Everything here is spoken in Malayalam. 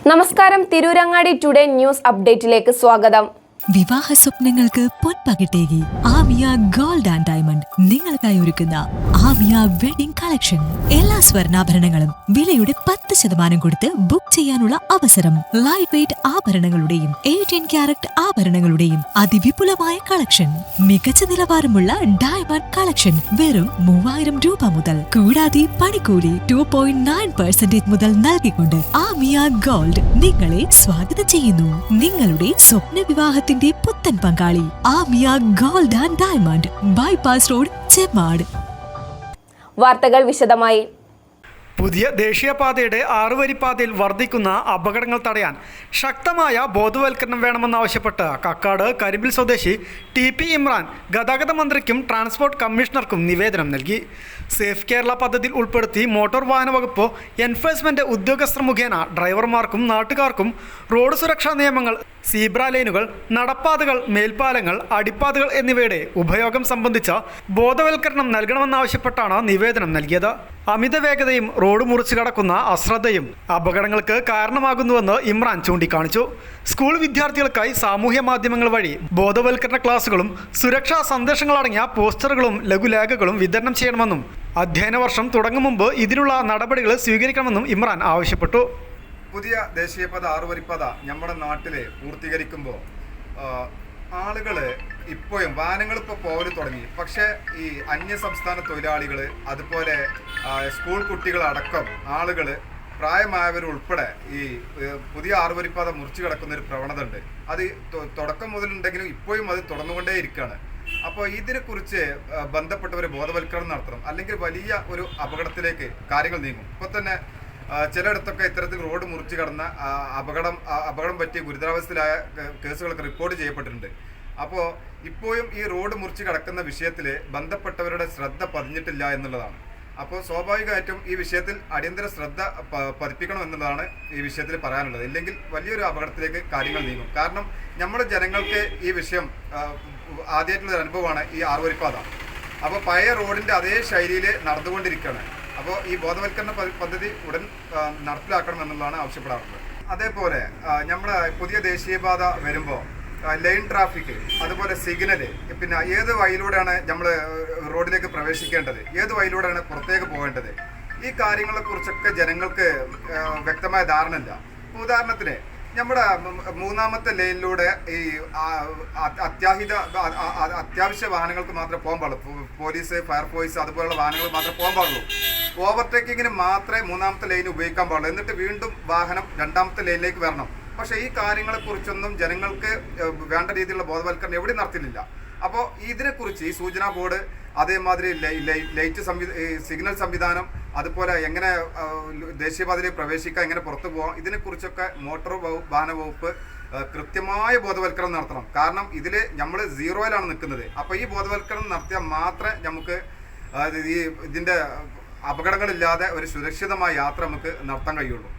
നമസ്കാരം, തിരൂരങ്ങാടി ടുഡേ ന്യൂസ് അപ്ഡേറ്റിലേക്ക് സ്വാഗതം. വിവാഹ സ്വപ്നങ്ങൾക്ക് പൊൻപകിട്ടേകി ആമിയ ഗോൾഡ് ആൻഡ് ഡയമണ്ട് നിങ്ങൾക്കായി ഒരുക്കുന്ന ആമിയ വെഡിംഗ് കളക്ഷൻ. എല്ലാ സ്വർണ്ണാഭരണങ്ങളും വിലയുടെ 10% കൊടുത്ത് ബുക്ക് ചെയ്യാനുള്ള അവസരം. ലൈറ്റ് വെയ്റ്റ് ആഭരണങ്ങളുടെയും 18 ക്യാരറ്റ് ആഭരണങ്ങളുടെയും അതിവിപുലമായ കളക്ഷൻ. മികച്ച നിലവാരമുള്ള ഡയമണ്ട് കളക്ഷൻ വെറും 3000 രൂപ മുതൽ. കൂടാതെ പണിക്കൂലി 2.9% മുതൽ നൽകിക്കൊണ്ട് ആമിയ ഗോൾഡ് നിങ്ങളെ സ്വാഗതം ചെയ്യുന്നു. നിങ്ങളുടെ സ്വപ്ന വിവാഹത്തിന്റെ പുത്തൻ പങ്കാളി Amiya gold and diamond, bypass road, Chemmad. വാർത്തകൾ വിശദമായി. പുതിയ ദേശീയപാതയുടെ 6 വരിപ്പാതയിൽ വർദ്ധിക്കുന്ന അപകടങ്ങൾ തടയാൻ ശക്തമായ ബോധവൽക്കരണം വേണമെന്നാവശ്യപ്പെട്ട് കക്കാട് കരിമ്പിൽ സ്വദേശി TP ഇമ്രാൻ ഗതാഗത മന്ത്രിക്കും ട്രാൻസ്പോർട്ട് കമ്മീഷണർക്കും നിവേദനം നൽകി. സേഫ് കേരള പദ്ധതിയിൽ ഉൾപ്പെടുത്തി മോട്ടോർ വാഹന വകുപ്പ് എൻഫോഴ്സ്മെന്റ് ഉദ്യോഗസ്ഥർ മുഖേന ഡ്രൈവർമാർക്കും നാട്ടുകാർക്കും റോഡ് സുരക്ഷാ നിയമങ്ങൾ, സീബ്ര ലൈനുകൾ, നടപ്പാതകൾ, മേൽപ്പാലങ്ങൾ, അടിപ്പാതകൾ എന്നിവയുടെ ഉപയോഗം സംബന്ധിച്ച ബോധവൽക്കരണം നൽകണമെന്നാവശ്യപ്പെട്ടാണ് നിവേദനം നൽകിയത്. അമിത വേഗതയും റോഡ് മുറിച്ചു കടക്കുന്ന അശ്രദ്ധയും അപകടങ്ങൾക്ക് കാരണമാകുന്നുവെന്ന് ഇമ്രാൻ ചൂണ്ടിക്കാണിച്ചു. സ്കൂൾ വിദ്യാർത്ഥികൾക്കായി സാമൂഹ്യ മാധ്യമങ്ങൾ വഴി ബോധവൽക്കരണ ക്ലാസുകളും സുരക്ഷാ സന്ദേശങ്ങളടങ്ങിയ പോസ്റ്ററുകളും ലഘുലേഖകളും വിതരണം ചെയ്യണമെന്നും അധ്യയന വർഷം തുടങ്ങും മുമ്പ് ഇതിനുള്ള നടപടികൾ സ്വീകരിക്കണമെന്നും ഇമ്രാൻ ആവശ്യപ്പെട്ടു. പുതിയ ദേശീയപാത 6 വരിപ്പാത നമ്മുടെ നാട്ടിൽ പൂർത്തീകരിക്കുമ്പോൾ ആളുകൾ ഇപ്പോഴും വാഹനങ്ങൾ ഇപ്പോൾ പോകൽ തുടങ്ങി. പക്ഷേ ഈ അന്യസംസ്ഥാന തൊഴിലാളികൾ, അതുപോലെ സ്കൂൾ കുട്ടികളടക്കം ആളുകൾ, പ്രായമായവരുൾപ്പെടെ ഈ പുതിയ 6 വരിപ്പാത മുറിച്ചു കിടക്കുന്ന ഒരു പ്രവണത ഉണ്ട്. അത് തുടക്കം മുതലുണ്ടെങ്കിലും ഇപ്പോഴും അത് തുടർന്നുകൊണ്ടേ ഇരിക്കുകയാണ്. അപ്പോൾ ഇതിനെക്കുറിച്ച് ബന്ധപ്പെട്ടവർ ബോധവൽക്കരണം നടത്തണം, അല്ലെങ്കിൽ വലിയ ഒരു അപകടത്തിലേക്ക് കാര്യങ്ങൾ നീങ്ങും. ഇപ്പോൾ തന്നെ ചിലയിടത്തൊക്കെ ഇത്തരത്തിൽ റോഡ് മുറിച്ച് കടന്ന അപകടം പറ്റി ഗുരുതരാവസ്ഥയിലായ കേസുകളൊക്കെ റിപ്പോർട്ട് ചെയ്യപ്പെട്ടിട്ടുണ്ട്. അപ്പോൾ ഇപ്പോഴും ഈ റോഡ് മുറിച്ച് കിടക്കുന്ന വിഷയത്തിൽ ബന്ധപ്പെട്ടവരുടെ ശ്രദ്ധ പതിഞ്ഞിട്ടില്ല എന്നുള്ളതാണ്. അപ്പോൾ സ്വാഭാവികമായിട്ടും ഈ വിഷയത്തിൽ അടിയന്തര ശ്രദ്ധ പതിപ്പിക്കണം എന്നുള്ളതാണ് ഈ വിഷയത്തിൽ പറയാനുള്ളത്. ഇല്ലെങ്കിൽ വലിയൊരു അപകടത്തിലേക്ക് കാര്യങ്ങൾ നീങ്ങും. കാരണം നമ്മുടെ ജനങ്ങൾക്ക് ഈ വിഷയം ആദ്യമായിട്ടുള്ളൊരു അനുഭവമാണ് ഈ 6 വരിപ്പാത. അപ്പോൾ പഴയ റോഡിൻ്റെ അതേ ശൈലിയിൽ നടന്നുകൊണ്ടിരിക്കുകയാണ്. അപ്പോൾ ഈ ബോധവൽക്കരണ പദ്ധതി ഉടൻ നടപ്പിലാക്കണം എന്നുള്ളതാണ് ആവശ്യപ്പെടാറുള്ളത്. അതേപോലെ നമ്മുടെ പുതിയ ദേശീയപാത വരുമ്പോൾ ലൈൻ ട്രാഫിക്, അതുപോലെ സിഗ്നല്, പിന്നെ ഏത് വഴിയിലൂടെയാണ് നമ്മൾ റോഡിലേക്ക് പ്രവേശിക്കേണ്ടത്, ഏത് വഴിയിലൂടെയാണ് പുറത്തേക്ക് പോകേണ്ടത്, ഈ കാര്യങ്ങളെക്കുറിച്ചൊക്കെ ജനങ്ങൾക്ക് വ്യക്തമായ ധാരണ ഇല്ല. ഉദാഹരണത്തിന് നമ്മുടെ 3ാമത്തെ ലൈനിലൂടെ ഈ അത്യാവശ്യ വാഹനങ്ങൾക്ക് മാത്രമേ പോകാൻ പാടുള്ളൂ. പോലീസ്, ഫയർഫോഴ്സ് അതുപോലുള്ള വാഹനങ്ങൾ മാത്രമേ പോകാൻ പാടുള്ളൂ. ഓവർടേക്കിങ്ങിന് മാത്രമേ 3ാമത്തെ ലൈൻ ഉപയോഗിക്കാൻ പാടുള്ളൂ. എന്നിട്ട് വീണ്ടും വാഹനം 2ാമത്തെ ലൈനിലേക്ക് വരണം. പക്ഷേ ഈ കാര്യങ്ങളെക്കുറിച്ചൊന്നും ജനങ്ങൾക്ക് വേണ്ട രീതിയിലുള്ള ബോധവൽക്കരണം എവിടെ നടത്തുന്നില്ല. അപ്പോൾ ഇതിനെക്കുറിച്ച് ഈ സൂചനാ ബോർഡ്, അതേമാതിരി ലൈറ്റ് സിഗ്നൽ സംവിധാനം, അതുപോലെ എങ്ങനെ ദേശീയപാതയിലേക്ക് പ്രവേശിക്കാം, എങ്ങനെ പുറത്തു പോകാം, ഇതിനെക്കുറിച്ചൊക്കെ മോട്ടോർ വാഹന വകുപ്പ് കൃത്യമായ ബോധവൽക്കരണം നടത്തണം. കാരണം ഇതിൽ നമ്മൾ സീറോയിലാണ് നിൽക്കുന്നത്. അപ്പോൾ ഈ ബോധവൽക്കരണം നടത്തിയാൽ മാത്രമേ നമുക്ക് ഇതിൻ്റെ അപകടങ്ങളില്ലാതെ ഒരു സുരക്ഷിതമായ യാത്ര നമുക്ക് നടത്താൻ കഴിയുള്ളൂ.